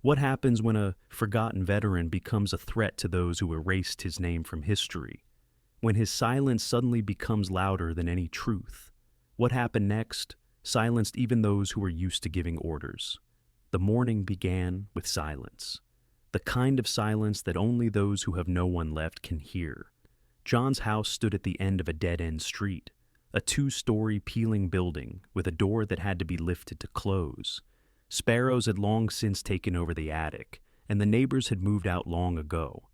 What happens when a forgotten veteran becomes a threat to those who erased his name from history? When his silence suddenly becomes louder than any truth? What happened next silenced even those who were used to giving orders. The morning began with silence. The kind of silence that only those who have no one left can hear. John's house stood at the end of a dead-end street, a two-story peeling building with a door that had to be lifted to close. Sparrows had long since taken over the attic, and the neighbors had moved out long ago.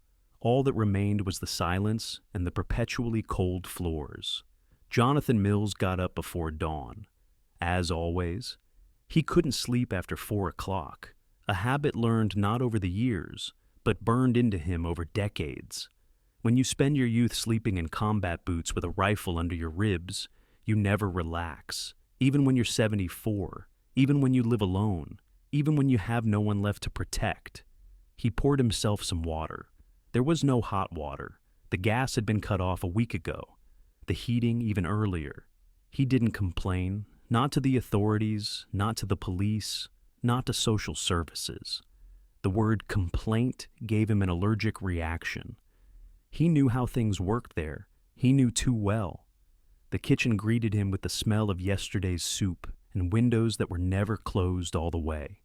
All that remained was the silence and the perpetually cold floors. Jonathan Mills got up before dawn. As always, he couldn't sleep after 4 o'clock, a habit learned not over the years, but burned into him over decades. When you spend your youth sleeping in combat boots with a rifle under your ribs, you never relax, even when you're 74, even when you live alone, even when you have no one left to protect. He poured himself some water. There was no hot water. The gas had been cut off a week ago, the heating even earlier. He didn't complain, not to the authorities, not to the police, not to social services. The word complaint gave him an allergic reaction. He knew how things worked there. He knew too well. The kitchen greeted him with the smell of yesterday's soup and windows that were never closed all the way.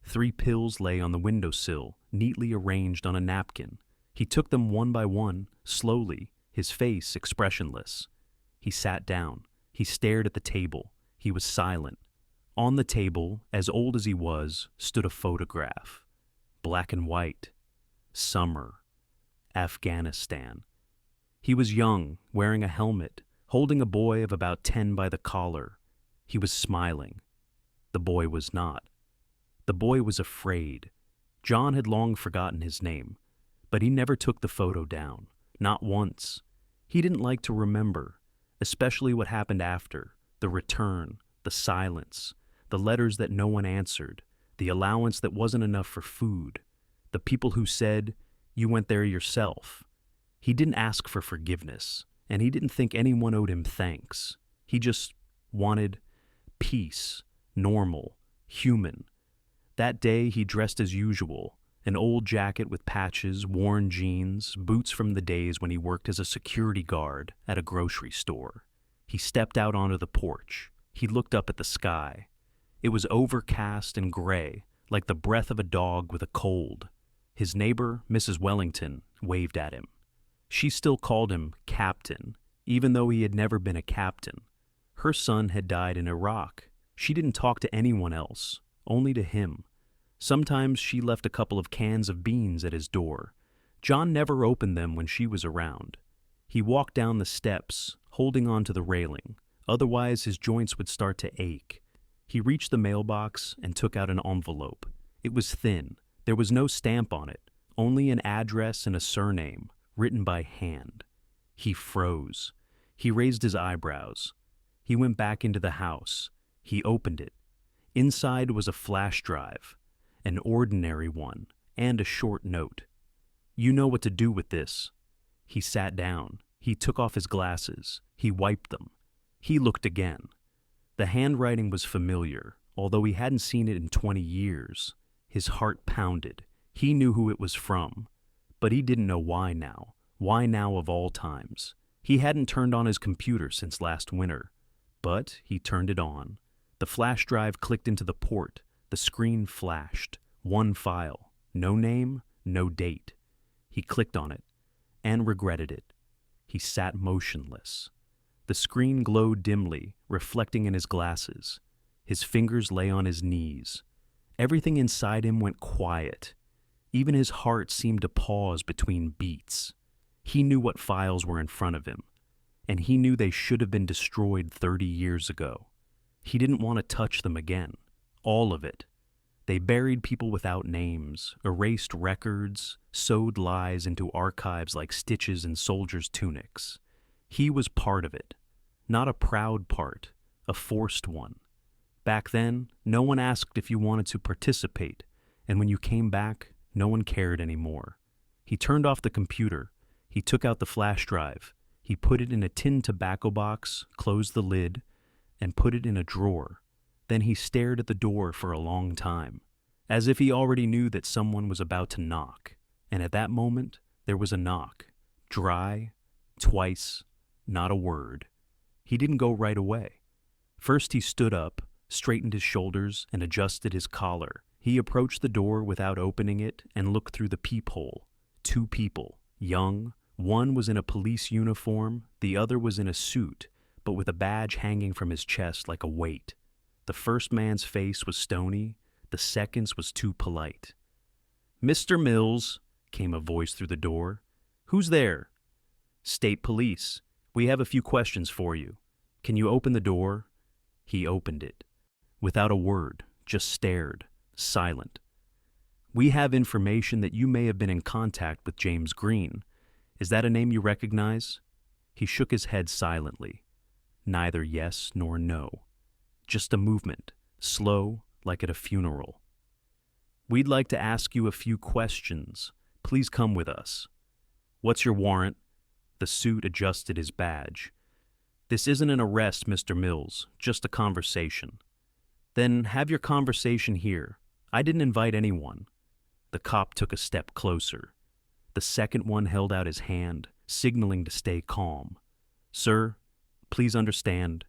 3 pills lay on the windowsill, neatly arranged on a napkin. He took them one by one, slowly, his face expressionless. He sat down. He stared at the table. He was silent. On the table, as old as he was, stood a photograph. Black and white. Summer. Afghanistan. He was young, wearing a helmet, holding a boy of about 10 by the collar. He was smiling. The boy was not. The boy was afraid. John had long forgotten his name, but he never took the photo down, not once. He didn't like to remember, especially what happened after, the return, the silence, the letters that no one answered, the allowance that wasn't enough for food, the people who said, "You went there yourself." He didn't ask for forgiveness, and he didn't think anyone owed him thanks. He just wanted peace, normal, human. That day he dressed as usual, an old jacket with patches, worn jeans, boots from the days when he worked as a security guard at a grocery store. He stepped out onto the porch. He looked up at the sky. It was overcast and gray, like the breath of a dog with a cold. His neighbor, Mrs. Wellington, waved at him. She still called him Captain, even though he had never been a captain. Her son had died in Iraq. She didn't talk to anyone else, only to him. Sometimes she left a couple of cans of beans at his door. John never opened them when she was around. He walked down the steps, holding on to the railing. Otherwise, his joints would start to ache. He reached the mailbox and took out an envelope. It was thin. There was no stamp on it, only an address and a surname, written by hand. He froze. He raised his eyebrows. He went back into the house. He opened it. Inside was a flash drive, an ordinary one, and a short note. "You know what to do with this." He sat down. He took off his glasses. He wiped them. He looked again. The handwriting was familiar, although he hadn't seen it in 20 years. His heart pounded. He knew who it was from, but he didn't know why now. Why now of all times? He hadn't turned on his computer since last winter, but he turned it on. The flash drive clicked into the port. The screen flashed. One file. No name, no date. He clicked on it and regretted it. He sat motionless. The screen glowed dimly, reflecting in his glasses. His fingers lay on his knees. Everything inside him went quiet. Even his heart seemed to pause between beats. He knew what files were in front of him, and he knew they should have been destroyed 30 years ago. He didn't want to touch them again. All of it. They buried people without names, erased records, sewed lies into archives like stitches in soldiers' tunics. He was part of it. Not a proud part, a forced one. Back then, no one asked if you wanted to participate, and when you came back, no one cared anymore. He turned off the computer. He took out the flash drive. He put it in a tin tobacco box, closed the lid, and put it in a drawer. Then he stared at the door for a long time. as if he already knew that someone was about to knock. And at that moment, there was a knock. Dry, twice, not a word. He didn't go right away. First he stood up, straightened his shoulders, and adjusted his collar. He approached the door without opening it and looked through the peephole. 2 people, young. One was in a police uniform, the other was in a suit, but with a badge hanging from his chest like a weight. The first man's face was stony, the second's was too polite. "Mr. Mills," came a voice through the door. "Who's there?" "State Police. We have a few questions for you. Can you open the door?" He opened it. Without a word, just stared, silent. "We have information that you may have been in contact with James Green. Is that a name you recognize?" He shook his head silently. Neither yes nor no. Just a movement, slow, like at a funeral. "We'd like to ask you a few questions. Please come with us." "What's your warrant?" The suit adjusted his badge. "This isn't an arrest, Mr. Mills, just a conversation." "Then have your conversation here. I didn't invite anyone." The cop took a step closer. The second one held out his hand, signaling to stay calm. "Sir, please understand.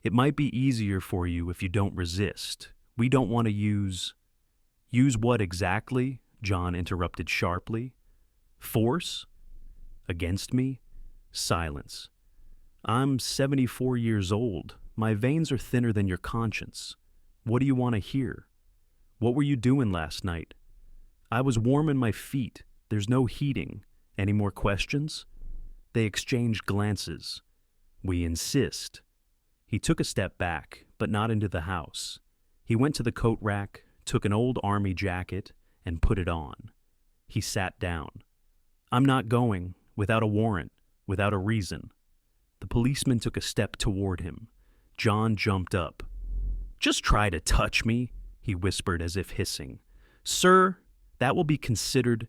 It might be easier for you if you don't resist. We don't want to use—" "Use what exactly?" John interrupted sharply. "Force? Against me?" Silence. "I'm 74 years old. My veins are thinner than your conscience. What do you want to hear? What were you doing last night?" "I was warming my feet. There's no heating. Any more questions?" They exchanged glances. "We insist." He took a step back, but not into the house. He went to the coat rack, took an old army jacket, and put it on. He sat down. "I'm not going, without a warrant, without a reason." The policeman took a step toward him. John jumped up. "Just try to touch me," he whispered as if hissing. "Sir, that will be considered—"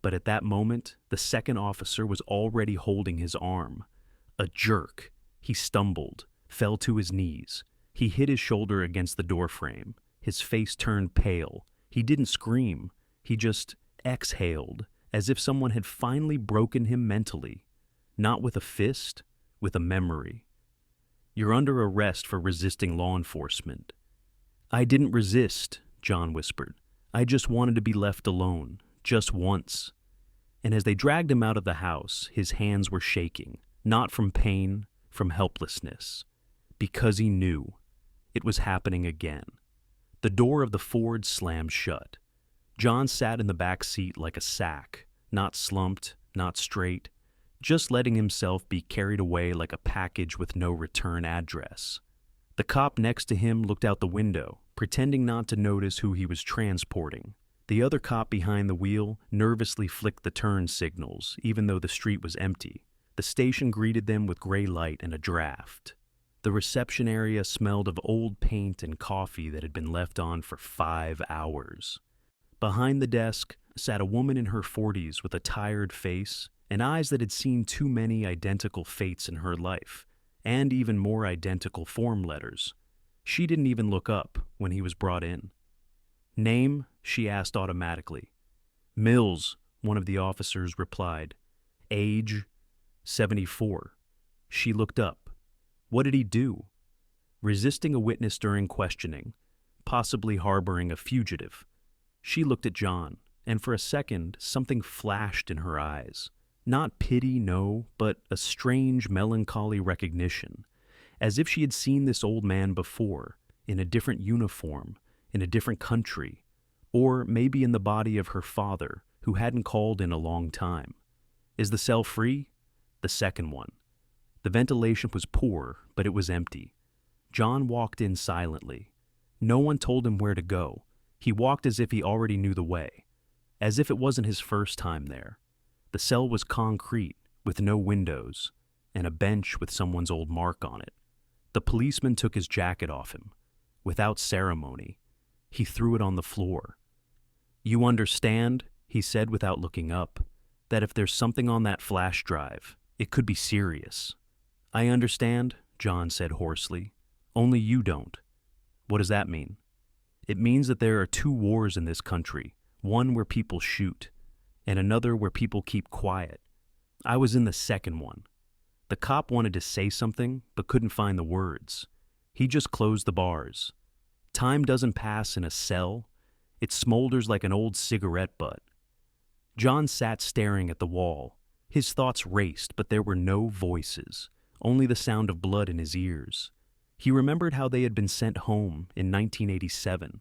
But at that moment, the second officer was already holding his arm. A jerk. He stumbled, fell to his knees. He hit his shoulder against the doorframe. His face turned pale. He didn't scream. He just exhaled, as if someone had finally broken him mentally. Not with a fist, with a memory. "You're under arrest for resisting law enforcement." "I didn't resist," John whispered. "I just wanted to be left alone, just once." And as they dragged him out of the house, his hands were shaking, not from pain, from helplessness. Because he knew. It was happening again. The door of the Ford slammed shut. John sat in the back seat like a sack, not slumped, not straight, just letting himself be carried away like a package with no return address. The cop next to him looked out the window, pretending not to notice who he was transporting. The other cop behind the wheel nervously flicked the turn signals, even though the street was empty. The station greeted them with gray light and a draft. The reception area smelled of old paint and coffee that had been left on for 5 hours. Behind the desk sat a woman in her 40s with a tired face and eyes that had seen too many identical fates in her life, and even more identical form letters. She didn't even look up when he was brought in. "Name?" she asked automatically. "Mills," one of the officers replied. "Age?" 74. She looked up. What did he do? Resisting a witness during questioning, possibly harboring a fugitive. She looked at John, and for a second, something flashed in her eyes. Not pity, no, but a strange, melancholy recognition, as if she had seen this old man before, in a different uniform, in a different country, or maybe in the body of her father, who hadn't called in a long time. Is the cell free? The second one. The ventilation was poor, but it was empty. John walked in silently. No one told him where to go. He walked as if he already knew the way, as if it wasn't his first time there. The cell was concrete, with no windows, and a bench with someone's old mark on it. The policeman took his jacket off him. Without ceremony, he threw it on the floor. "You understand," he said without looking up, "that if there's something on that flash drive, it could be serious." "I understand," John said hoarsely. "Only you don't." "What does that mean?" It means that there are two wars in this country, one where people shoot, and another where people keep quiet. I was in the second one. The cop wanted to say something, but couldn't find the words. He just closed the bars. Time doesn't pass in a cell. It smolders like an old cigarette butt. John sat staring at the wall. His thoughts raced, but there were no voices, only the sound of blood in his ears. He remembered how they had been sent home in 1987,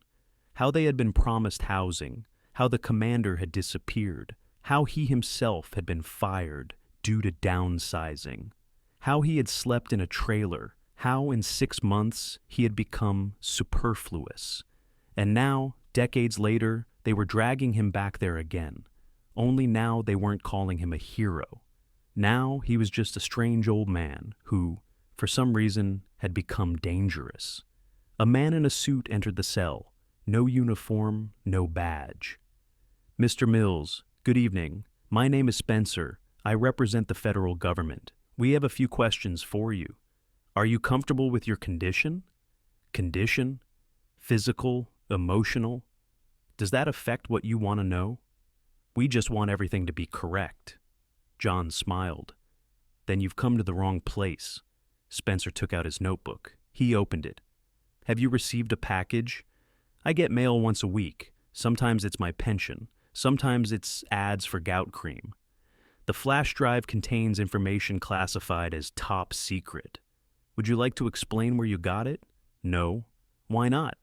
how they had been promised housing, how the commander had disappeared, how he himself had been fired due to downsizing, how he had slept in a trailer, how in 6 months he had become superfluous. And now, decades later, they were dragging him back there again. Only now they weren't calling him a hero. Now he was just a strange old man who, for some reason, had become dangerous. A man in a suit entered the cell. No uniform, no badge. "Mr. Mills, good evening. My name is Spencer. I represent the federal government. We have a few questions for you. Are you comfortable with your condition?" Condition? Physical? Emotional? Does that affect what you want to know? We just want everything to be correct. John smiled. Then you've come to the wrong place. Spencer took out his notebook. He opened it. Have you received a package? I get mail once a week. Sometimes it's my pension. Sometimes it's ads for gout cream. The flash drive contains information classified as top secret. Would you like to explain where you got it? No. Why not?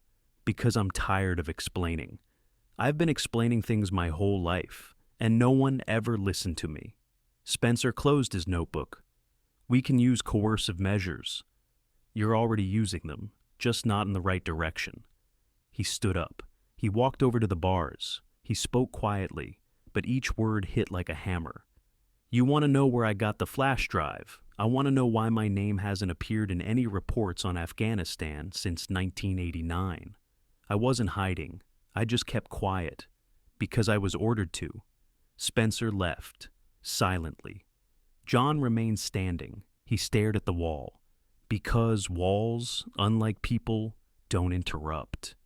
Because I'm tired of explaining. I've been explaining things my whole life, and no one ever listened to me. Spencer closed his notebook. We can use coercive measures. You're already using them, just not in the right direction. He stood up. He walked over to the bars. He spoke quietly, but each word hit like a hammer. You want to know where I got the flash drive? I want to know why my name hasn't appeared in any reports on Afghanistan since 1989. I wasn't hiding. I just kept quiet, because I was ordered to. Spencer left, silently. John remained standing. He stared at the wall. Because walls, unlike people, don't interrupt.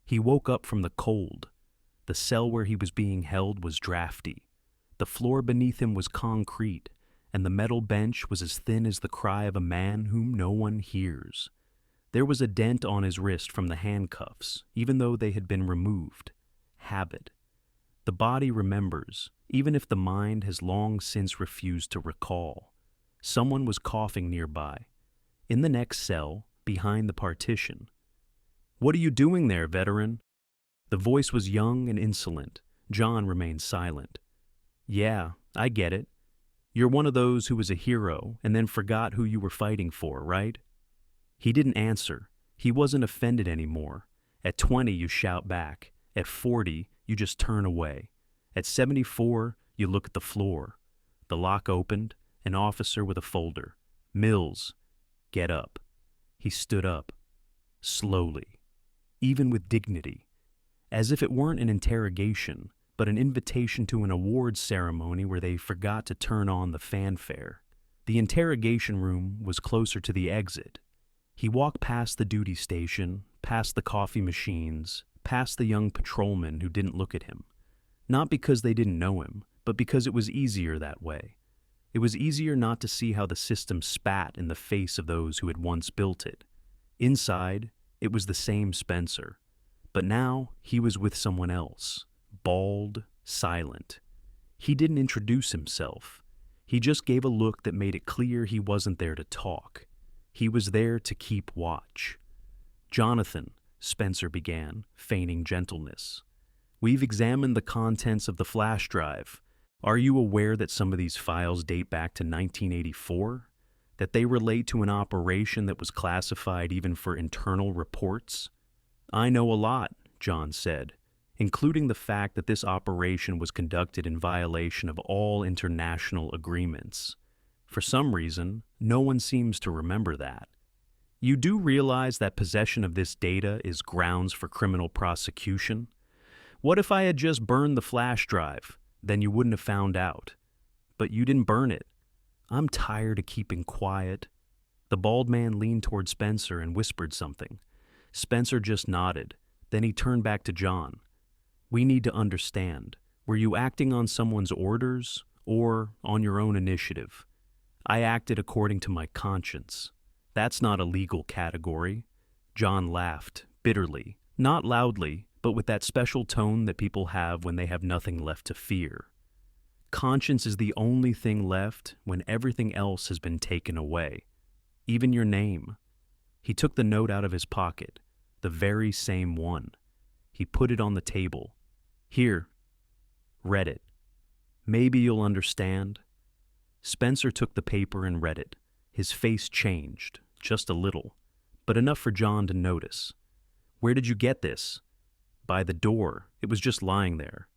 He woke up from the cold. The cell where he was being held was drafty. The floor beneath him was concrete, and the metal bench was as thin as the cry of a man whom no one hears. There was a dent on his wrist from the handcuffs, even though they had been removed. Habit. The body remembers, even if the mind has long since refused to recall. Someone was coughing nearby. In the next cell, behind the partition. What are you doing there, veteran? The voice was young and insolent. John remained silent. Yeah, I get it. You're one of those who was a hero and then forgot who you were fighting for, right? He didn't answer. He wasn't offended anymore. At 20, you shout back. At 40, you just turn away. At 74, you look at the floor. The lock opened, an officer with a folder. Mills, get up. He stood up. Slowly. Even with dignity. As if it weren't an interrogation, but an invitation to an awards ceremony where they forgot to turn on the fanfare. The interrogation room was closer to the exit. He walked past the duty station, past the coffee machines, past the young patrolmen who didn't look at him. Not because they didn't know him, but because it was easier that way. It was easier not to see how the system spat in the face of those who had once built it. Inside, it was the same Spencer. But now, he was with someone else. Bald, silent. He didn't introduce himself. He just gave a look that made it clear he wasn't there to talk. He was there to keep watch. Jonathan, Spencer began, feigning gentleness. We've examined the contents of the flash drive. Are you aware that some of these files date back to 1984? That they relate to an operation that was classified even for internal reports? I know a lot, John said, including the fact that this operation was conducted in violation of all international agreements. For some reason, no one seems to remember that. You do realize that possession of this data is grounds for criminal prosecution? What if I had just burned the flash drive? Then you wouldn't have found out. But you didn't burn it. I'm tired of keeping quiet. The bald man leaned toward Spencer and whispered something. Spencer just nodded. Then he turned back to John. We need to understand. Were you acting on someone's orders or on your own initiative? I acted according to my conscience. That's not a legal category. John laughed, bitterly, not loudly, but with that special tone that people have when they have nothing left to fear. Conscience is the only thing left when everything else has been taken away. Even your name. He took the note out of his pocket, the very same one. He put it on the table. Here. Read it. Maybe you'll understand. Spencer took the paper and read it. His face changed, just a little, but enough for John to notice. Where did you get this? By the door. It was just lying there.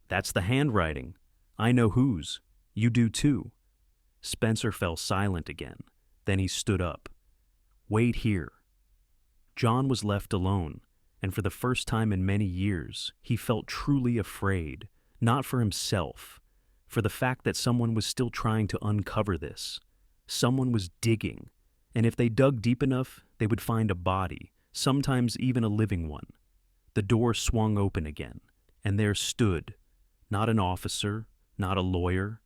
That's the handwriting. I know whose. You do too. Spencer fell silent again. Then he stood up. Wait here. John was left alone, and for the first time in many years, he felt truly afraid, not for himself, for the fact that someone was still trying to uncover this. Someone was digging, and if they dug deep enough, they would find a body, sometimes even a living one. The door swung open again, and there stood, not an officer, not a lawyer,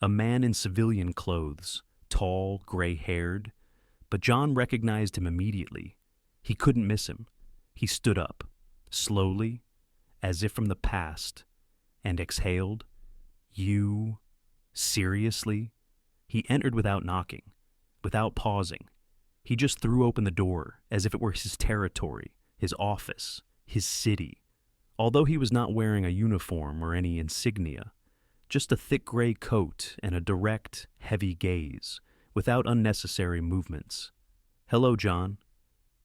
a man in civilian clothes, tall, gray-haired, but John recognized him immediately. He couldn't miss him. He stood up, slowly, as if from the past, and exhaled. You? Seriously? He entered without knocking, without pausing. He just threw open the door, as if it were his territory, his office, his city. Although he was not wearing a uniform or any insignia, just a thick gray coat and a direct, heavy gaze, without unnecessary movements. Hello, John.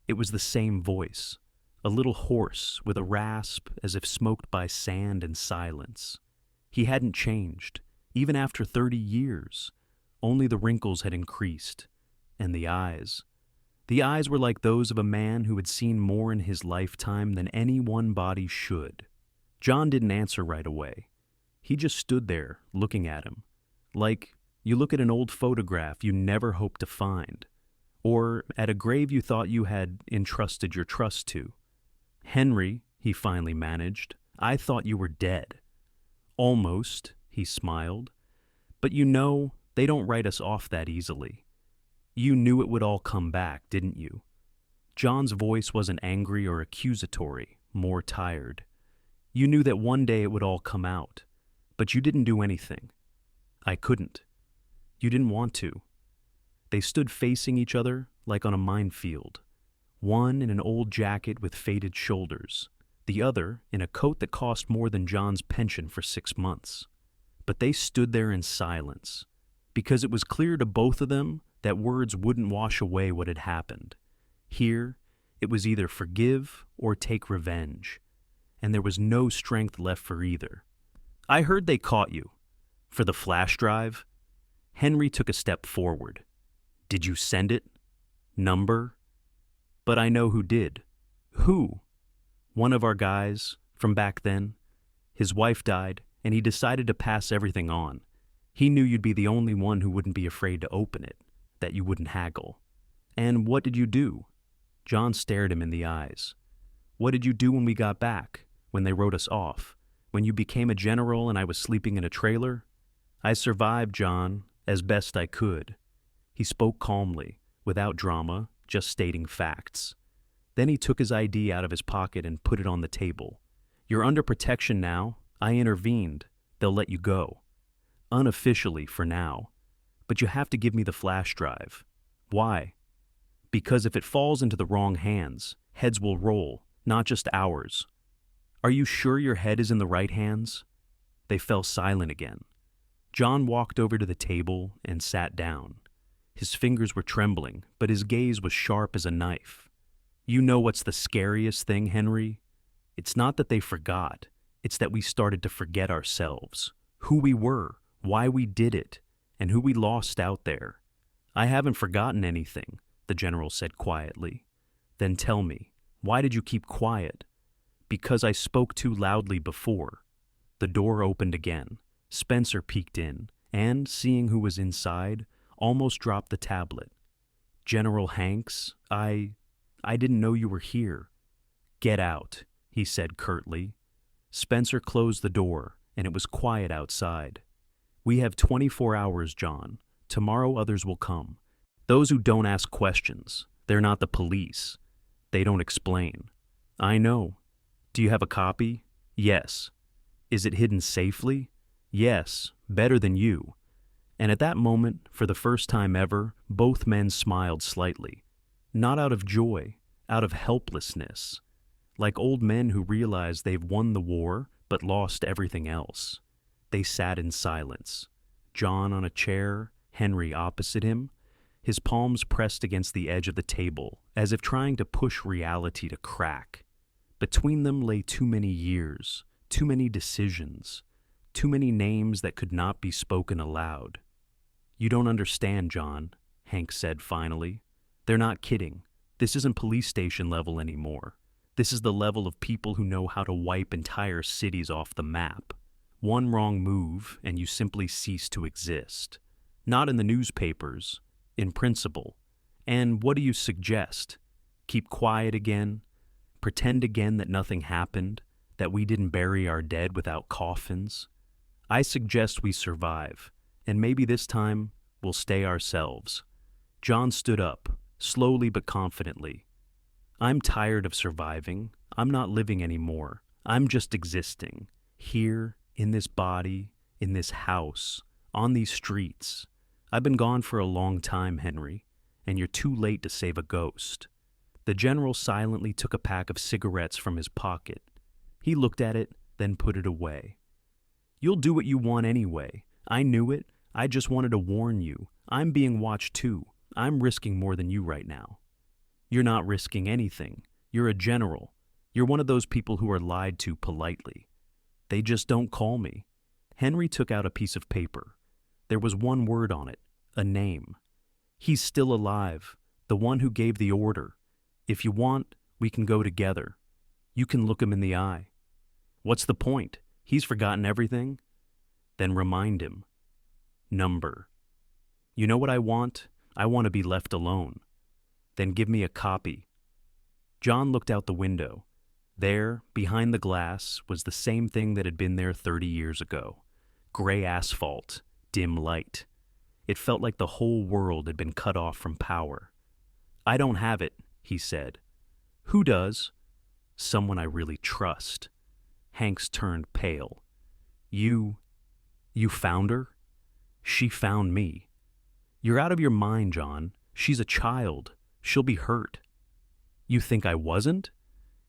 It was the same voice, a little hoarse, with a rasp as if smoked by sand and silence. He hadn't changed, even after 30 years. Only the wrinkles had increased. And the eyes. The eyes were like those of a man who had seen more in his lifetime than any one body should. John didn't answer right away. He just stood there, looking at him. Like you look at an old photograph you never hoped to find. Or at a grave you thought you had entrusted your trust to. Henry, he finally managed, I thought you were dead. Almost, he smiled. But you know, they don't write us off that easily. You knew it would all come back, didn't you? John's voice wasn't angry or accusatory, more tired. You knew that one day it would all come out, but you didn't do anything. I couldn't. You didn't want to. They stood facing each other like on a minefield, one in an old jacket with faded shoulders, the other in a coat that cost more than John's pension for 6 months. But they stood there in silence, because it was clear to both of them that words wouldn't wash away what had happened. Here, it was either forgive or take revenge, and there was no strength left for either. I heard they caught you. For the flash drive? Henry took a step forward. Did you send it? Number? But I know who did. Who? One of our guys, from back then. His wife died, and he decided to pass everything on. He knew you'd be the only one who wouldn't be afraid to open it, that you wouldn't haggle. And what did you do? John stared him in the eyes. What did you do when we got back, when they wrote us off, when you became a general and I was sleeping in a trailer? I survived, John, as best I could. He spoke calmly, without drama, just stating facts. Then he took his ID out of his pocket and put it on the table. You're under protection now. I intervened. They'll let you go. Unofficially for now. But you have to give me the flash drive. Why? Because if it falls into the wrong hands, heads will roll, not just ours. Are you sure your head is in the right hands? They fell silent again. John walked over to the table and sat down. His fingers were trembling, but his gaze was sharp as a knife. You know what's the scariest thing, Henry? It's not that they forgot. It's that we started to forget ourselves. Who we were, why we did it, and who we lost out there. I haven't forgotten anything, the general said quietly. Then tell me, why did you keep quiet? Because I spoke too loudly before. The door opened again. Spencer peeked in, and, seeing who was inside, almost dropped the tablet. General Hanks, I didn't know you were here. Get out. he said curtly. Spencer closed the door, and it was quiet outside. We have 24 hours, John. Tomorrow others will come. Those who don't ask questions. They're not the police. They don't explain. I know. Do you have a copy? Yes. Is it hidden safely? Yes, better than you. And at that moment, for the first time ever, both men smiled slightly. Not out of joy, out of helplessness. Like old men who realize they've won the war but lost everything else. They sat in silence. John on a chair, Henry opposite him, his palms pressed against the edge of the table, as if trying to push reality to crack. Between them lay too many years, too many decisions, too many names that could not be spoken aloud. You don't understand, John, Hank said finally. They're not kidding. This isn't police station level anymore. This is the level of people who know how to wipe entire cities off the map. One wrong move, and you simply cease to exist. Not in the newspapers, in principle. And what do you suggest? Keep quiet again? Pretend again that nothing happened? That we didn't bury our dead without coffins? I suggest we survive, and maybe this time we'll stay ourselves. John stood up, slowly but confidently. I'm tired of surviving. I'm not living anymore. I'm just existing. Here, in this body, in this house, on these streets. I've been gone for a long time, Henry, and you're too late to save a ghost. The general silently took a pack of cigarettes from his pocket. He looked at it, then put it away. You'll do what you want anyway. I knew it. I just wanted to warn you. I'm being watched too. I'm risking more than you right now. You're not risking anything. You're a general. You're one of those people who are lied to politely. They just don't call me. Henry took out a piece of paper. There was one word on it, a name. He's still alive, the one who gave the order. If you want, we can go together. You can look him in the eye. What's the point? He's forgotten everything. Then remind him. Number. You know what I want? I want to be left alone. Then give me a copy. John looked out the window. There, behind the glass, was the same thing that had been there 30 years ago. Gray asphalt, dim light. It felt like the whole world had been cut off from power. I don't have it, he said. Who does? Someone I really trust. Hanks turned pale. You found her? She found me. You're out of your mind, John. She's a child. She'll be hurt. You think I wasn't?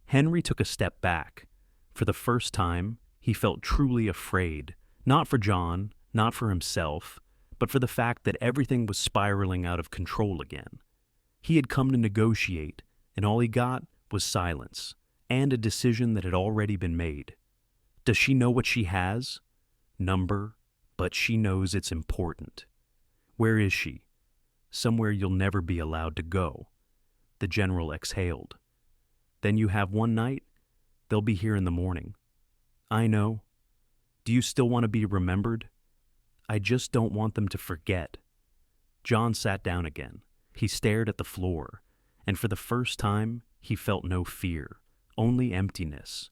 Henry took a step back. For the first time, he felt truly afraid, not for John, not for himself, but for the fact that everything was spiraling out of control again. He had come to negotiate, and all he got was silence, and a decision that had already been made. Does she know what she has? Number, but she knows it's important. Where is she? Somewhere you'll never be allowed to go. The general exhaled. Then you have one night? They'll be here in the morning. I know. Do you still want to be remembered? I just don't want them to forget. John sat down again. He stared at the floor, and for the first time, he felt no fear, only emptiness.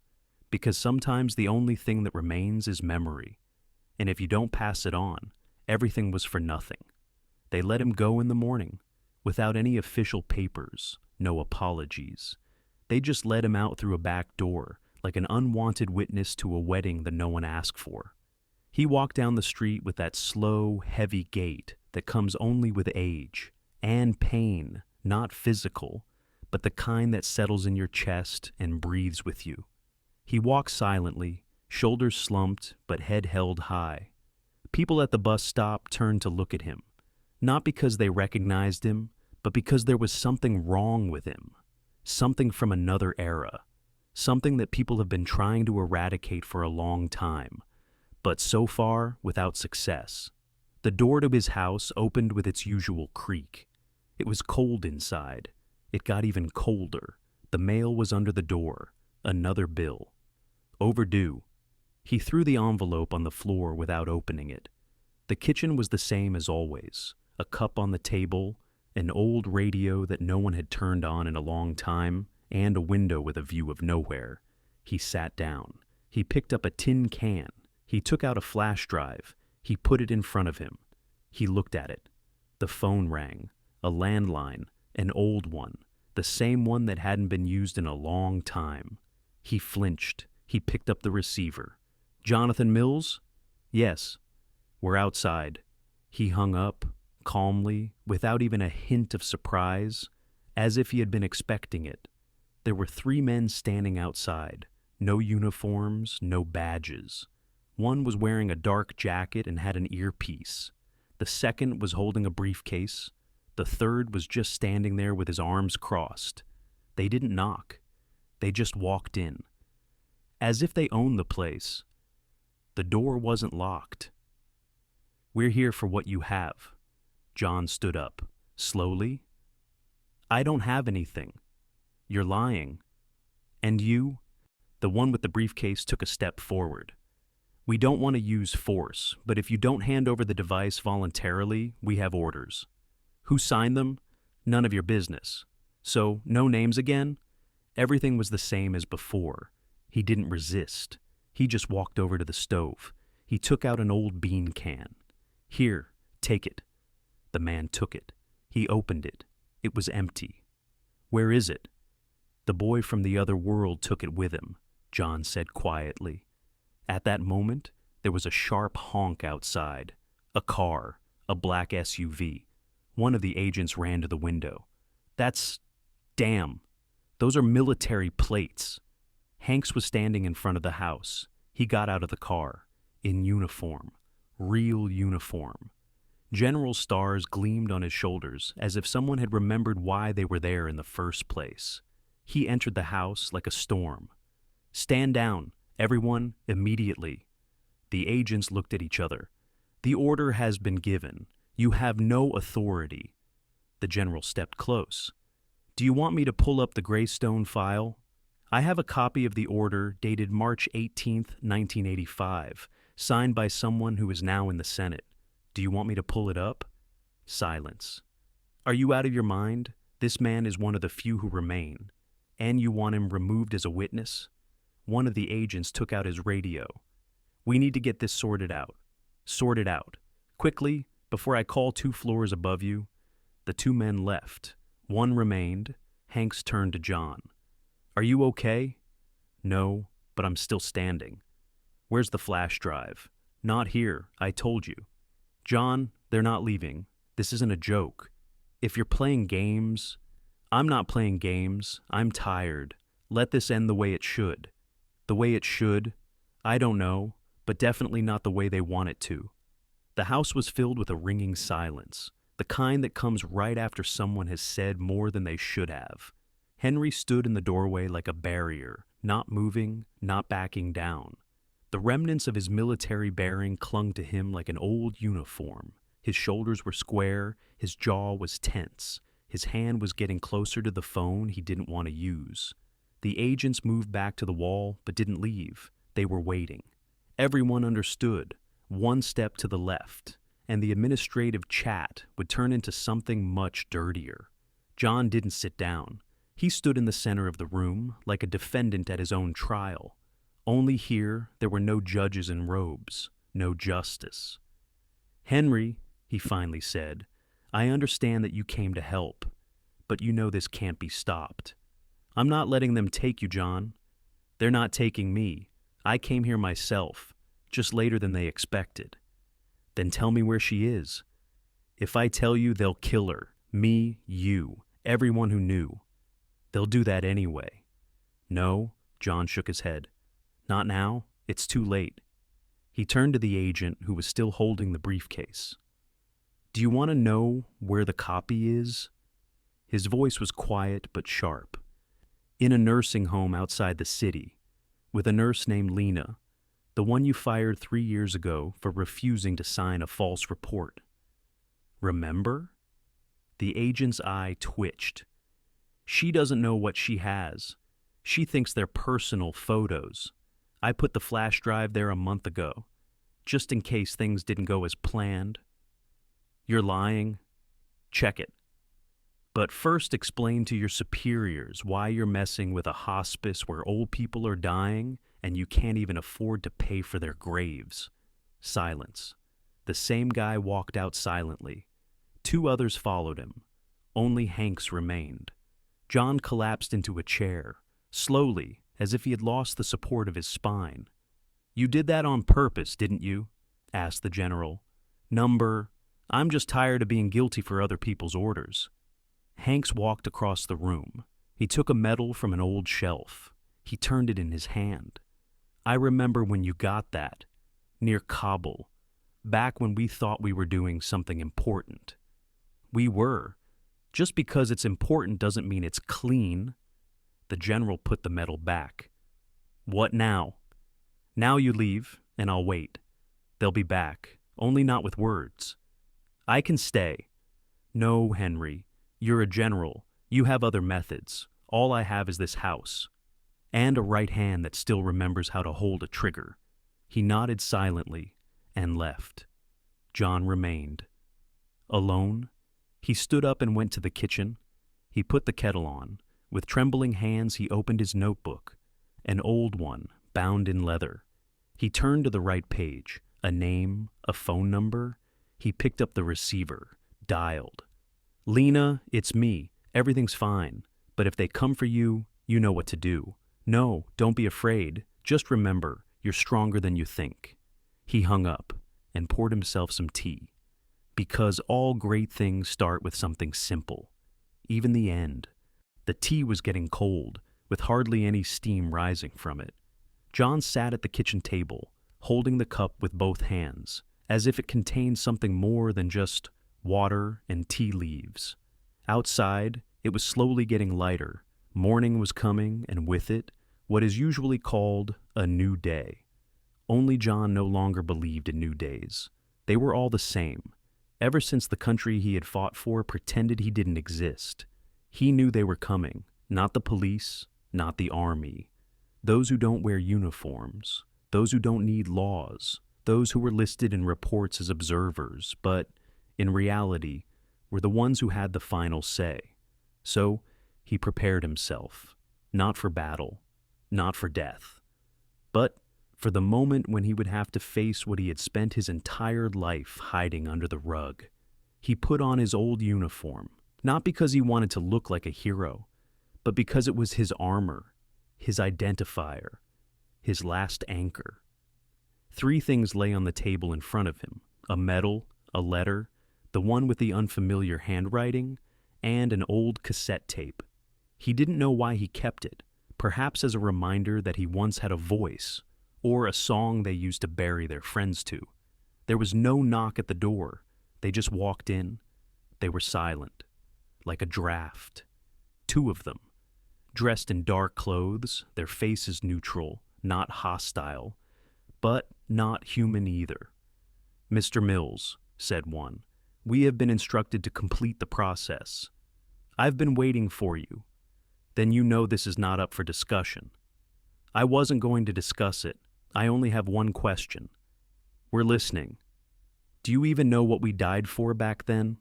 Because sometimes the only thing that remains is memory. And if you don't pass it on, everything was for nothing. They let him go in the morning, without any official papers, no apologies. They just let him out through a back door, like an unwanted witness to a wedding that no one asked for. He walked down the street with that slow, heavy gait that comes only with age, and pain, not physical, but the kind that settles in your chest and breathes with you. He walked silently, shoulders slumped, but head held high. People at the bus stop turned to look at him. Not because they recognized him, but because there was something wrong with him. Something from another era. Something that people have been trying to eradicate for a long time, but so far without success. The door to his house opened with its usual creak. It was cold inside. It got even colder. The mail was under the door. Another bill. Overdue. He threw the envelope on the floor without opening it. The kitchen was the same as always. A cup on the table, an old radio that no one had turned on in a long time, and a window with a view of nowhere. He sat down. He picked up a tin can. He took out a flash drive. He put it in front of him. He looked at it. The phone rang. A landline, an old one, the same one that hadn't been used in a long time. He flinched. He picked up the receiver. "Jonathan Mills?" "Yes." "We're outside." He hung up, calmly, without even a hint of surprise, as if he had been expecting it. There were 3 men standing outside. No uniforms, no badges. One was wearing a dark jacket and had an earpiece. The second was holding a briefcase. The third was just standing there with his arms crossed. They didn't knock. They just walked in. As if they owned the place. The door wasn't locked. "We're here for what you have." John stood up, slowly. "I don't have anything." "You're lying." "And you?" The one with the briefcase took a step forward. "We don't want to use force, but if you don't hand over the device voluntarily, we have orders." "Who signed them?" "None of your business." "So, no names again?" Everything was the same as before. He didn't resist. He just walked over to the stove. He took out an old bean can. "Here, take it." The man took it. He opened it. It was empty. "Where is it?" "The boy from the other world took it with him," John said quietly. At that moment, there was a sharp honk outside. A car, a black SUV. One of the agents ran to the window. Damn, those are military plates." Hanks was standing in front of the house. He got out of the car. In uniform. Real uniform. General stars gleamed on his shoulders as if someone had remembered why they were there in the first place. He entered the house like a storm. "Stand down, everyone, immediately." The agents looked at each other. "The order has been given. You have no authority." The general stepped close. "Do you want me to pull up the Greystone file?" "I have a copy of the order dated March 18th, 1985, signed by someone who is now in the Senate. Do you want me to pull it up?" Silence. "Are you out of your mind? This man is one of the few who remain. And you want him removed as a witness?" One of the agents took out his radio. "We need to get this sorted out. Sort it out. Quickly, before I call 2 floors above you." The 2 men left. One remained. Hanks turned to John. "Are you okay?" "No, but I'm still standing." "Where's the flash drive?" "Not here, I told you." "John, they're not leaving. This isn't a joke. If you're playing games..." "I'm not playing games. I'm tired. Let this end the way it should." "The way it should? I don't know, but definitely not the way they want it to." The house was filled with a ringing silence, the kind that comes right after someone has said more than they should have. Henry stood in the doorway like a barrier, not moving, not backing down. The remnants of his military bearing clung to him like an old uniform. His shoulders were square, his jaw was tense. His hand was getting closer to the phone he didn't want to use. The agents moved back to the wall, but didn't leave. They were waiting. Everyone understood. One step to the left, and the administrative chat would turn into something much dirtier. John didn't sit down. He stood in the center of the room, like a defendant at his own trial. Only here, there were no judges in robes, no justice. "Henry," he finally said, "I understand that you came to help, but you know this can't be stopped. I'm not letting them take you, John. They're not taking me. I came here myself, just later than they expected." "Then tell me where she is." "If I tell you, they'll kill her. Me, you, everyone who knew." "They'll do that anyway." "No," John shook his head. "Not now. It's too late." He turned to the agent who was still holding the briefcase. "Do you want to know where the copy is?" His voice was quiet but sharp. "In a nursing home outside the city, with a nurse named Lena, the one you fired 3 years ago for refusing to sign a false report." "Remember?" The agent's eye twitched. "She doesn't know what she has. She thinks they're personal photos. I put the flash drive there a month ago, just in case things didn't go as planned." "You're lying." "Check it." But first explain to your superiors why you're messing with a hospice where old people are dying and you can't even afford to pay for their graves. Silence. The same guy walked out silently. Two others followed him. Only Hanks remained. John collapsed into a chair, slowly, as if he had lost the support of his spine. "You did that on purpose, didn't you?" asked the general. I'm just tired of being guilty for other people's orders." Hanks walked across the room. He took a medal from an old shelf. He turned it in his hand. "I remember when you got that, near Kabul, back when we thought we were doing something important. We were. Just because it's important doesn't mean it's clean." The general put the medal back. "What now?" "Now you leave, and I'll wait. They'll be back, only not with words." "I can stay." "No, Henry. You're a general. You have other methods. All I have is this house. And a right hand that still remembers how to hold a trigger." He nodded silently and left. John remained. Alone, he stood up and went to the kitchen. He put the kettle on. With trembling hands, he opened his notebook, an old one, bound in leather. He turned to the right page, a name, a phone number. He picked up the receiver, dialed. "Lena, it's me. Everything's fine. But if they come for you, you know what to do. No, don't be afraid. Just remember, you're stronger than you think." He hung up and poured himself some tea. Because all great things start with something simple. Even the end. The tea was getting cold, with hardly any steam rising from it. John sat at the kitchen table, holding the cup with both hands, as if it contained something more than just water and tea leaves. Outside, it was slowly getting lighter. Morning was coming, and with it, what is usually called a new day. Only John no longer believed in new days. They were all the same. Ever since the country he had fought for pretended he didn't exist. He knew they were coming, not the police, not the army. Those who don't wear uniforms, those who don't need laws, those who were listed in reports as observers, but, in reality, were the ones who had the final say. So, he prepared himself, not for battle, not for death, but for the moment when he would have to face what he had spent his entire life hiding under the rug. He put on his old uniform, not because he wanted to look like a hero, but because it was his armor, his identifier, his last anchor. 3 things lay on the table in front of him: a medal, a letter, the one with the unfamiliar handwriting, and an old cassette tape. He didn't know why he kept it, perhaps as a reminder that he once had a voice, or a song they used to bury their friends to. There was no knock at the door. They just walked in. They were silent, like a draft. 2 of them, dressed in dark clothes, their faces neutral, not hostile, but not human either. "Mr. Mills," said one, "we have been instructed to complete the process. I've been waiting for you. Then you know this is not up for discussion." "I wasn't going to discuss it. I only have one question." "We're listening." "Do you even know what we died for back then?"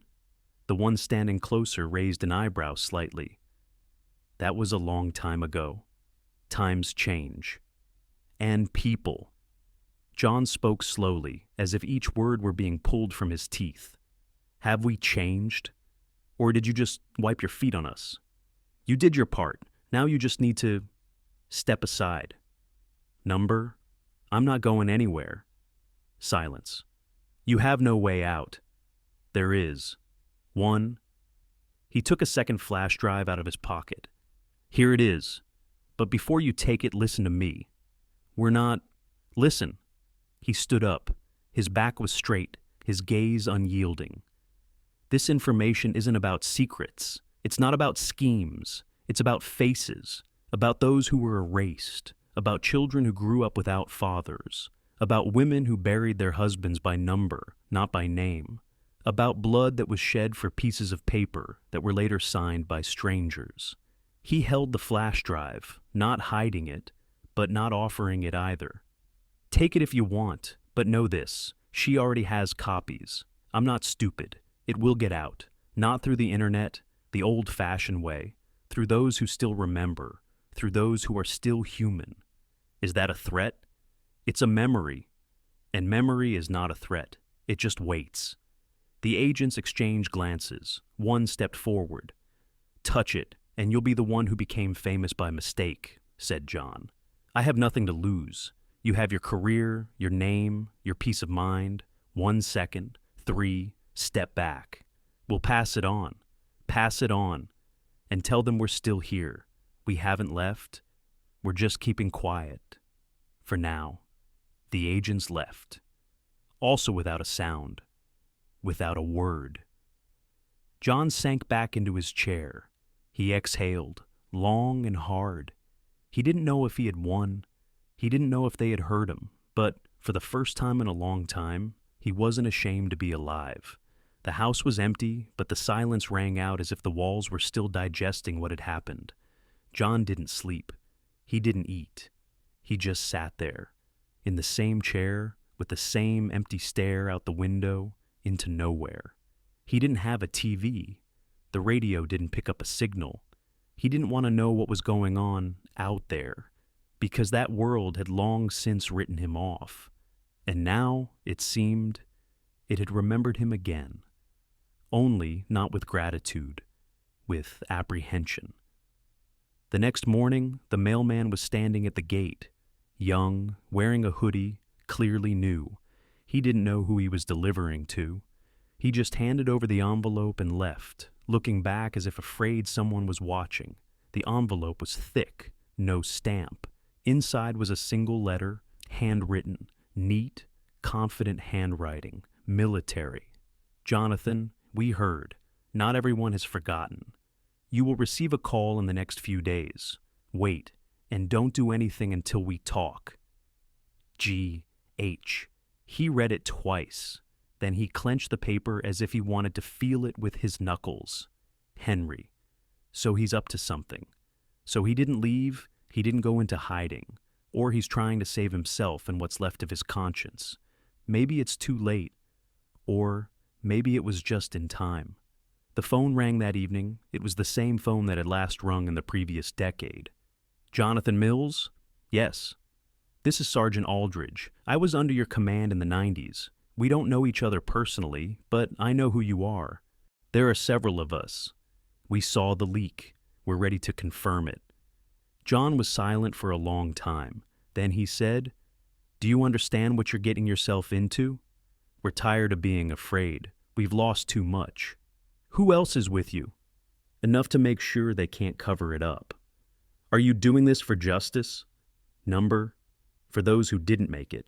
The one standing closer raised an eyebrow slightly. "That was a long time ago. Times change. And people." John spoke slowly, as if each word were being pulled from his teeth. "Have we changed? Or did you just wipe your feet on us? You did your part. Now you just need to step aside." "Number? I'm not going anywhere." Silence. "You have no way out." "There is. One." He took a second flash drive out of his pocket. "Here it is. But before you take it, listen to me. We're not... Listen." He stood up. His back was straight, his gaze unyielding. "This information isn't about secrets. It's not about schemes. It's about faces, about those who were erased, about children who grew up without fathers, about women who buried their husbands by number, not by name, about blood that was shed for pieces of paper that were later signed by strangers." He held the flash drive, not hiding it, but not offering it either. "Take it if you want, but know this. She already has copies. I'm not stupid. It will get out. Not through the internet, the old-fashioned way, through those who still remember, through those who are still human. Is that a threat? It's a memory, and memory is not a threat. It just waits. The agents exchanged glances. One stepped forward. "Touch it, and you'll be the one who became famous by mistake," said John. "I have nothing to lose. You have your career, your name, your peace of mind. 1 second, 3, step back. We'll pass it on. Pass it on. And tell them we're still here. We haven't left. We're just keeping quiet. For now." The agents left. Also without a sound. Without a word. John sank back into his chair. He exhaled, long and hard. He didn't know if he had won. He didn't know if they had heard him, but for the first time in a long time, he wasn't ashamed to be alive. The house was empty, but the silence rang out as if the walls were still digesting what had happened. John didn't sleep. He didn't eat. He just sat there, in the same chair, with the same empty stare out the window into nowhere. He didn't have a TV. The radio didn't pick up a signal. He didn't want to know what was going on out there, because that world had long since written him off. And now, it seemed, it had remembered him again. Only not with gratitude, with apprehension. The next morning, the mailman was standing at the gate, young, wearing a hoodie, clearly new. He didn't know who he was delivering to. He just handed over the envelope and left, looking back as if afraid someone was watching. The envelope was thick, no stamp. Inside was a single letter, handwritten, neat, confident handwriting, military. "Jonathan, we heard. Not everyone has forgotten. You will receive a call in the next few days. Wait, and don't do anything until we talk. G.H." He read it twice. Then he clenched the paper as if he wanted to feel it with his knuckles. Henry. So he's up to something. So he didn't leave, he didn't go into hiding, or he's trying to save himself and what's left of his conscience. Maybe it's too late, or maybe it was just in time. The phone rang that evening. It was the same phone that had last rung in the previous decade. "Jonathan Mills?" "Yes." "This is Sergeant Aldridge. I was under your command in the 90s. We don't know each other personally, but I know who you are. There are several of us. We saw the leak. We're ready to confirm it." John was silent for a long time. Then he said, "Do you understand what you're getting yourself into? We're tired of being afraid. We've lost too much. Who else is with you? Enough to make sure they can't cover it up. Are you doing this for justice? Number? For those who didn't make it."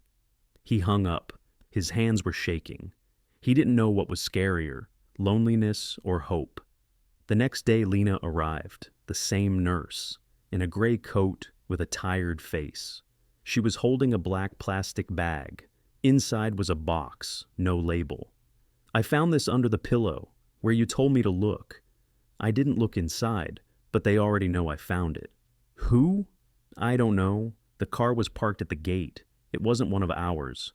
He hung up. His hands were shaking. He didn't know what was scarier, loneliness or hope. The next day Lena arrived, the same nurse, in a gray coat with a tired face. She was holding a black plastic bag. Inside was a box, no label. "I found this under the pillow, where you told me to look. I didn't look inside, but they already know I found it." "Who?" "I don't know. The car was parked at the gate. It wasn't one of ours."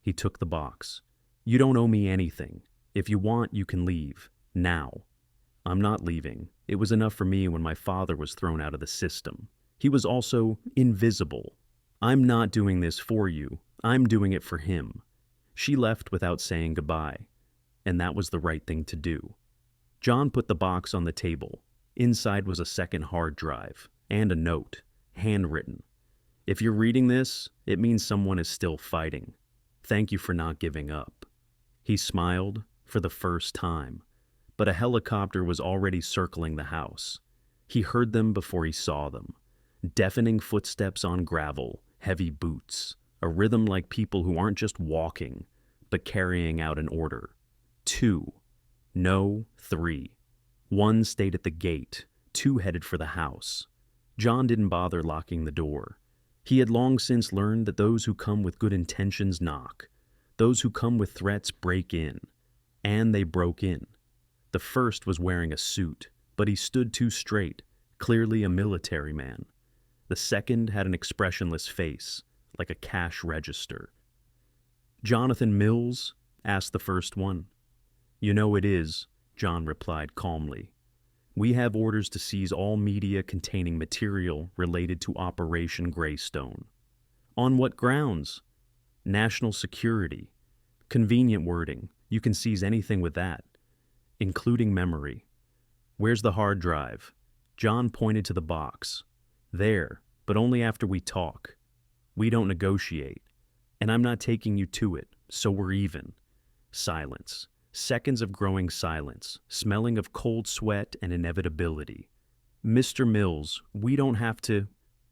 He took the box. "You don't owe me anything. If you want, you can leave. Now." "I'm not leaving. It was enough for me when my father was thrown out of the system. He was also invisible. I'm not doing this for you. I'm doing it for him." She left without saying goodbye, and that was the right thing to do. John put the box on the table. Inside was a second hard drive and a note, handwritten. "If you're reading this, it means someone is still fighting. Thank you for not giving up." He smiled for the first time, but a helicopter was already circling the house. He heard them before he saw them. Deafening footsteps on gravel, heavy boots, a rhythm like people who aren't just walking, but carrying out an order. 2. No, 3. 1 stayed at the gate, 2 headed for the house. John didn't bother locking the door. He had long since learned that those who come with good intentions knock. Those who come with threats break in. And they broke in. The first was wearing a suit, but he stood too straight, clearly a military man. The second had an expressionless face, like a cash register. "Jonathan Mills?" asked the first one. "You know it is," John replied calmly. We have orders to seize all media containing material related to Operation Greystone. On what grounds? National security. Convenient wording. You can seize anything with that, including memory. Where's the hard drive? John pointed to the box. There, but only after we talk. We don't negotiate. And I'm not taking you to it, so we're even. Silence. Seconds of growing silence, smelling of cold sweat and inevitability. Mr. Mills, we don't have to...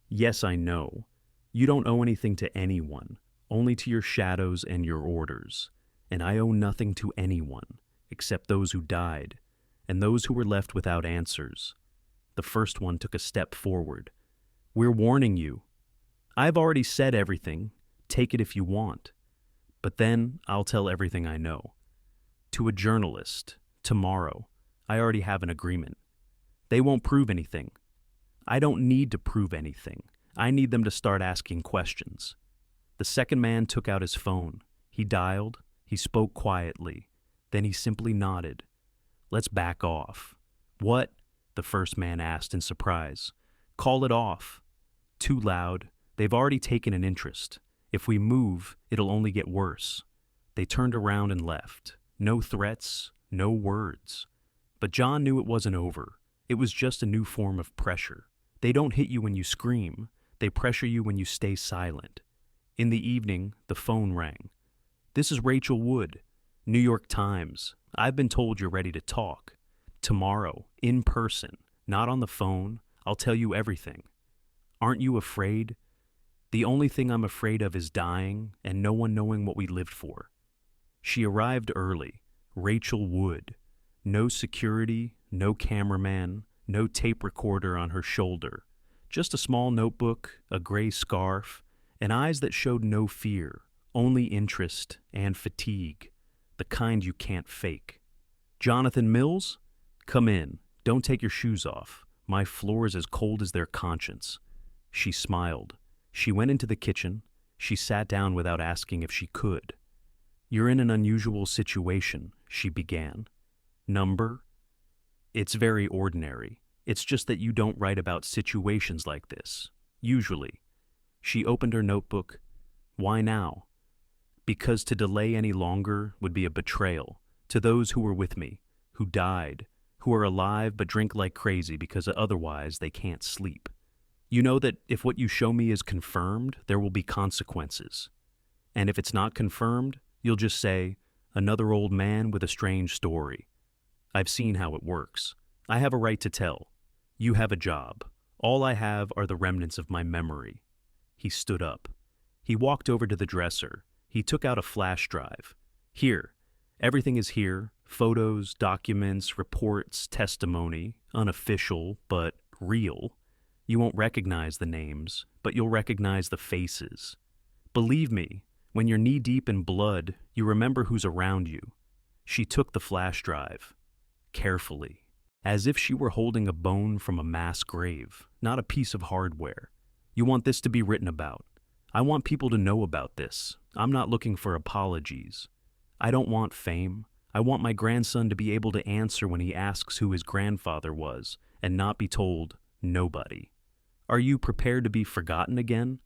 Yes, I know. You don't owe anything to anyone, only to your shadows and your orders. And I owe nothing to anyone, except those who died, and those who were left without answers. The first one took a step forward. We're warning you. I've already said everything. Take it if you want. But then I'll tell everything I know. To a journalist, tomorrow, I already have an agreement. They won't prove anything. I don't need to prove anything. I need them to start asking questions. The second man took out his phone. He dialed. He spoke quietly. Then he simply nodded. Let's back off. What? The first man asked in surprise. Call it off. Too loud. They've already taken an interest. If we move, it'll only get worse. They turned around and left. No threats, no words. But John knew it wasn't over. It was just a new form of pressure. They don't hit you when you scream. They pressure you when you stay silent. In the evening, the phone rang. This is Rachel Wood, New York Times. I've been told you're ready to talk. Tomorrow, in person, not on the phone. I'll tell you everything. Aren't you afraid? The only thing I'm afraid of is dying and no one knowing what we lived for. She arrived early, Rachel Wood. No security, no cameraman, no tape recorder on her shoulder. Just a small notebook, a gray scarf, and eyes that showed no fear, only interest and fatigue, the kind you can't fake. Jonathan Mills? Come in. Don't take your shoes off. My floor is as cold as their conscience. She smiled. She went into the kitchen. She sat down without asking if she could. You're in an unusual situation, she began. Number? It's very ordinary. It's just that you don't write about situations like this, usually. She opened her notebook. Why now? Because to delay any longer would be a betrayal to those who were with me, who died, who are alive but drink like crazy because otherwise they can't sleep. You know that if what you show me is confirmed, there will be consequences. And if it's not confirmed, you'll just say, another old man with a strange story. I've seen how it works. I have a right to tell. You have a job. All I have are the remnants of my memory. He stood up. He walked over to the dresser. He took out a flash drive. Here. Everything is here. Photos, documents, reports, testimony. Unofficial, but real. You won't recognize the names, but you'll recognize the faces. Believe me, when you're knee-deep in blood, you remember who's around you. She took the flash drive. Carefully. As if she were holding a bone from a mass grave, not a piece of hardware. You want this to be written about. I want people to know about this. I'm not looking for apologies. I don't want fame. I want my grandson to be able to answer when he asks who his grandfather was and not be told, nobody. Are you prepared to be forgotten again?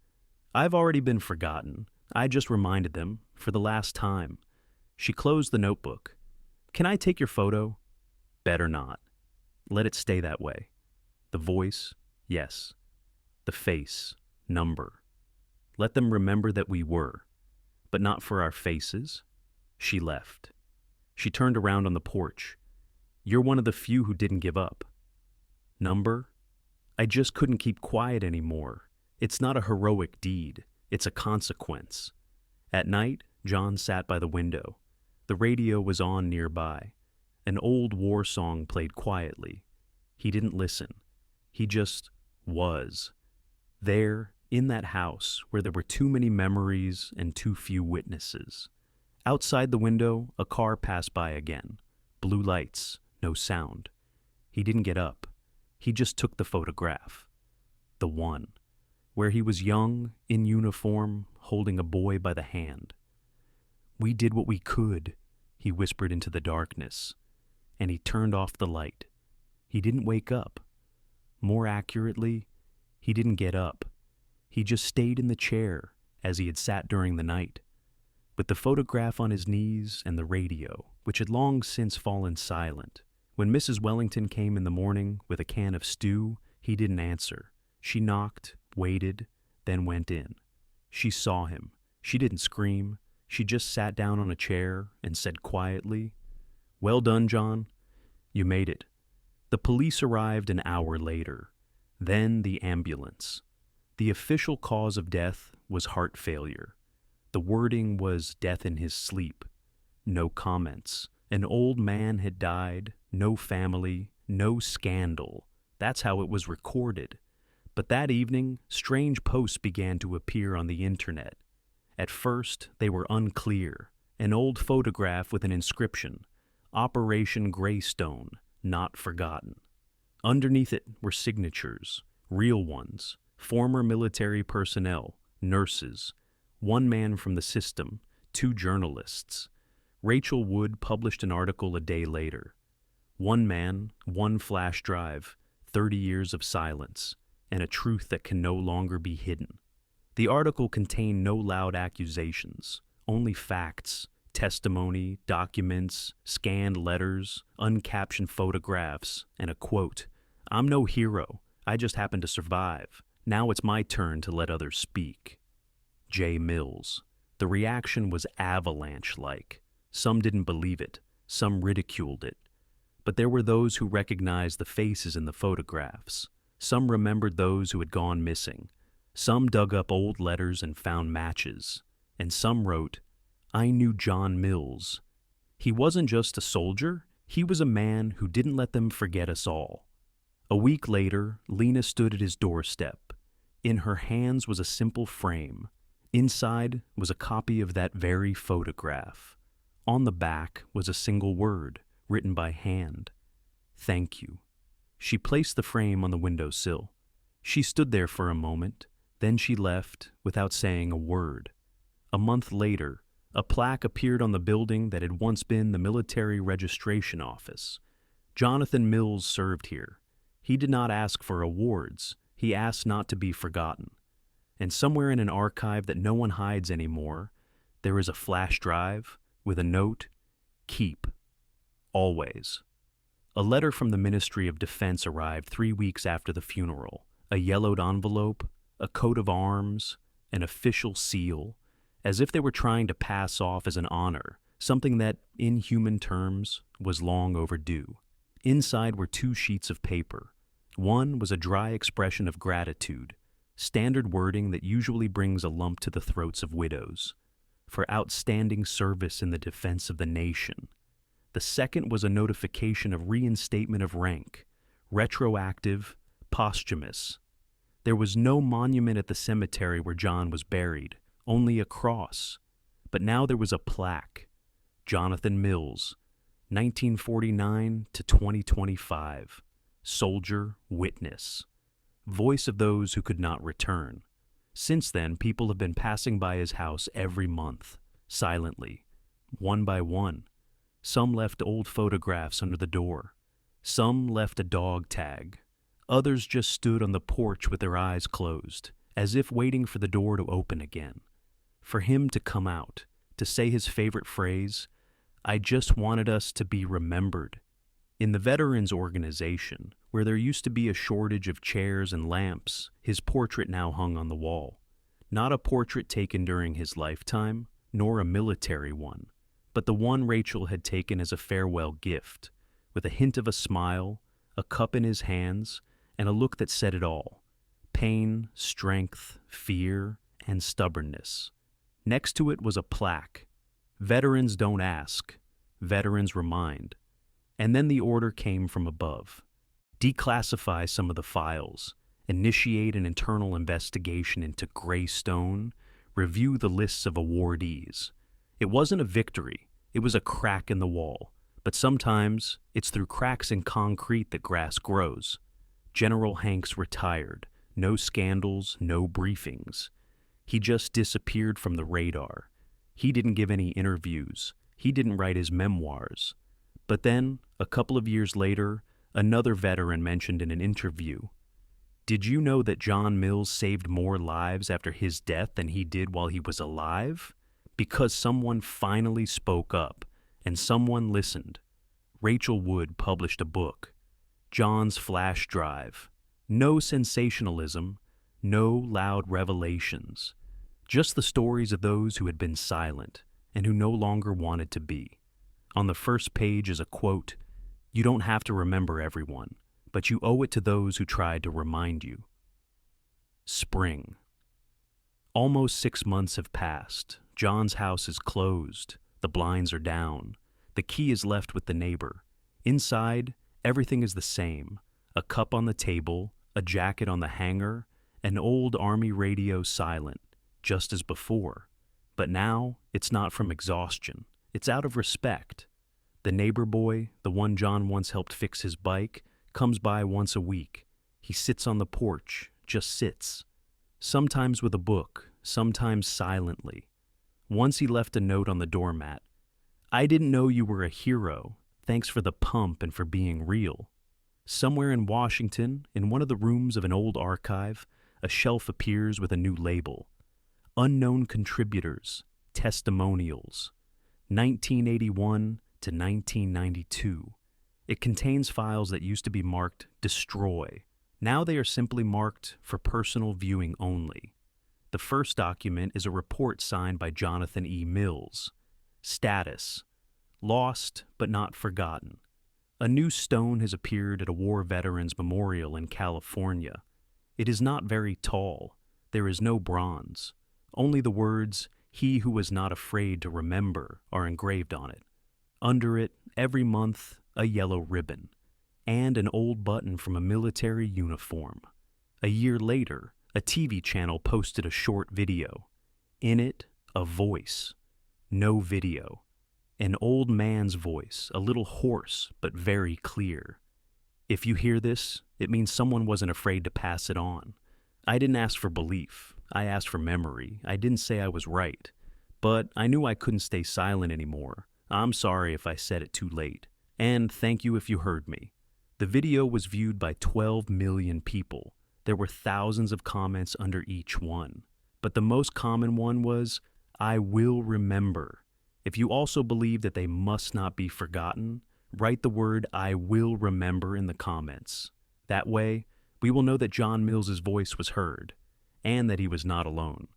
I've already been forgotten. I just reminded them, for the last time. She closed the notebook. Can I take your photo? Better not. Let it stay that way. The voice, yes. The face, number. Let them remember that we were, but not for our faces. She left. She turned around on the porch. You're one of the few who didn't give up. Number? I just couldn't keep quiet anymore. It's not a heroic deed. It's a consequence. At night, John sat by the window. The radio was on nearby. An old war song played quietly. He didn't listen. He just was. There, in that house where there were too many memories and too few witnesses. Outside the window, a car passed by again. Blue lights, no sound. He didn't get up. He just took the photograph. The one. Where he was young, in uniform, holding a boy by the hand. We did what we could, he whispered into the darkness, and he turned off the light. He didn't wake up. More accurately, he didn't get up. He just stayed in the chair as he had sat during the night, with the photograph on his knees and the radio, which had long since fallen silent. When Mrs. Wellington came in the morning with a can of stew, he didn't answer. She knocked, waited, then went in. She saw him. She didn't scream. She just sat down on a chair and said quietly, "Well done, John. You made it." The police arrived an hour later. Then the ambulance. The official cause of death was heart failure. The wording was death in his sleep. No comments. An old man had died, no family, no scandal. That's how it was recorded. But that evening, strange posts began to appear on the internet. At first, they were unclear. An old photograph with an inscription, Operation Greystone, not forgotten. Underneath it were signatures, real ones, former military personnel, nurses, one man from the system, 2 journalists. Rachel Wood published an article a day later. One man, one flash drive, 30 years of silence, and a truth that can no longer be hidden. The article contained no loud accusations, only facts, testimony, documents, scanned letters, uncaptioned photographs, and a quote, "I'm no hero, I just happened to survive. Now it's my turn to let others speak." J. Mills. The reaction was avalanche-like. Some didn't believe it, some ridiculed it. But there were those who recognized the faces in the photographs. Some remembered those who had gone missing. Some dug up old letters and found matches. And some wrote, "I knew John Mills. He wasn't just a soldier, he was a man who didn't let them forget us all." A week later, Lena stood at his doorstep. In her hands was a simple frame. Inside was a copy of that very photograph. On the back was a single word, written by hand. "Thank you." She placed the frame on the windowsill. She stood there for a moment, then she left without saying a word. A month later, a plaque appeared on the building that had once been the military registration office. Jonathan Mills served here. He did not ask for awards. He asked not to be forgotten. And somewhere in an archive that no one hides anymore, there is a flash drive with a note, "Keep. Always." A letter from the Ministry of Defense arrived 3 weeks after the funeral. A yellowed envelope, a coat of arms, an official seal, as if they were trying to pass off as an honor, something that, in human terms, was long overdue. Inside were 2 sheets of paper. One was a dry expression of gratitude, standard wording that usually brings a lump to the throats of widows, for outstanding service in the defense of the nation. The second was a notification of reinstatement of rank, retroactive, posthumous. There was no monument at the cemetery where John was buried, only a cross. But now there was a plaque. Jonathan Mills, 1949 to 2025. Soldier, witness. Voice of those who could not return. Since then, people have been passing by his house every month, silently, one by one. Some left old photographs under the door. Some left a dog tag. Others just stood on the porch with their eyes closed, as if waiting for the door to open again. For him to come out, to say his favorite phrase, "I just wanted us to be remembered." In the Veterans Organization, where there used to be a shortage of chairs and lamps, his portrait now hung on the wall. Not a portrait taken during his lifetime, nor a military one, but the one Rachel had taken as a farewell gift, with a hint of a smile, a cup in his hands, and a look that said it all: pain, strength, fear, and stubbornness. Next to it was a plaque. Veterans don't ask, veterans remind. And then the order came from above. Declassify some of the files, initiate an internal investigation into Greystone, review the lists of awardees. It wasn't a victory, it was a crack in the wall. But sometimes it's through cracks in concrete that grass grows. General Hanks retired. No scandals, no briefings. He just disappeared from the radar. He didn't give any interviews. He didn't write his memoirs. But then, a couple of years later, Another veteran mentioned in an interview, "Did you know that John Mills saved more lives after his death than he did while he was alive? Because someone finally spoke up and someone listened." Rachel Wood published a book, John's Flash Drive. No sensationalism, no loud revelations, just the stories of those who had been silent and who no longer wanted to be. On the first page is a quote, "You don't have to remember everyone, but you owe it to those who tried to remind you." Spring. Almost 6 months have passed. John's house is closed. The blinds are down. The key is left with the neighbor. Inside, everything is the same. A cup on the table, a jacket on the hanger, an old army radio silent, just as before. But now, it's not from exhaustion. It's out of respect. The neighbor boy, the one John once helped fix his bike, comes by once a week. He sits on the porch, just sits. Sometimes with a book, sometimes silently. Once he left a note on the doormat. "I didn't know you were a hero. Thanks for the pump and for being real." Somewhere in Washington, in one of the rooms of an old archive, a shelf appears with a new label. Unknown Contributors, Testimonials, 1981 to 1992. It contains files that used to be marked Destroy. Now they are simply marked for personal viewing only. The first document is a report signed by Jonathan E. Mills. Status: lost but not forgotten. A new stone has appeared at a war veterans memorial in California. It is not very tall. There is no bronze. Only the words, "He who was not afraid to remember," are engraved on it. Under it, every month, a yellow ribbon, and an old button from a military uniform. A year later, a TV channel posted a short video. In it, a voice. No video. An old man's voice, a little hoarse but very clear. "If you hear this, it means someone wasn't afraid to pass it on. I didn't ask for belief. I asked for memory. I didn't say I was right. But I knew I couldn't stay silent anymore. I'm sorry if I said it too late. And thank you if you heard me." The video was viewed by 12 million people. There were thousands of comments under each one. But the most common one was, "I will remember." If you also believe that they must not be forgotten, write the word "I will remember" in the comments. That way, we will know that John Mills's voice was heard, and that he was not alone.